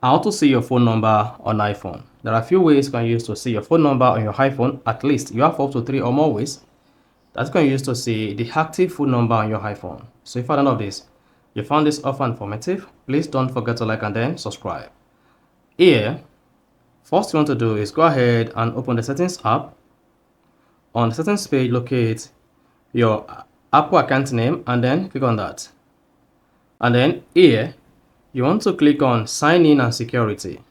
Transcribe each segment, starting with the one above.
How to see your phone number on iPhone. There are a few ways you can use to see your phone number on your iPhone. At least you have up to 3 or more ways that you can use to see the active phone number on your iPhone. So if you found none of this, you found this offer informative, please don't forget to like and then subscribe. Here, first you want to do is go ahead and open the settings app. On the settings page, locate your Apple account name and then click on that. And then here, you want to click on sign in and security.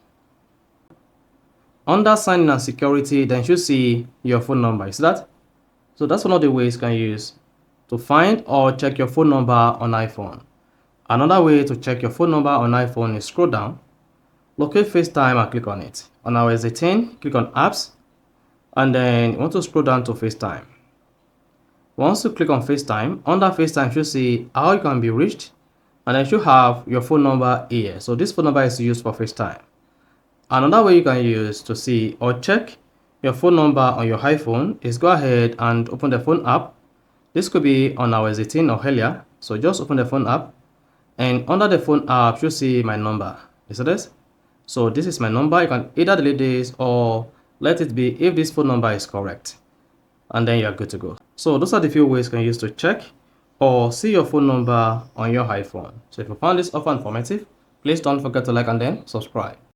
Under sign in and security, then you should see your phone number. Is that? So that's one of the ways you can use to find or check your phone number on iPhone. Another way to check your phone number on iPhone is scroll down, locate FaceTime and click on it. On iOS 18, click on apps, and then you want to scroll down to FaceTime. Once you click on FaceTime, under FaceTime you should see how you can be reached, and then you should have your phone number here. So this phone number is used for FaceTime. Another way you can use to see or check your phone number on your iPhone is go ahead and open the phone app. This could be on iOS 18 or earlier. So just open the phone app, and under the phone app you'll see my number. You see this? So this is my number. You can either delete this or let it be if this phone number is correct, and then you're good to go. So those are the few ways you can use to check or see your phone number on your iPhone. So if you found this offer informative, please don't forget to like and then subscribe.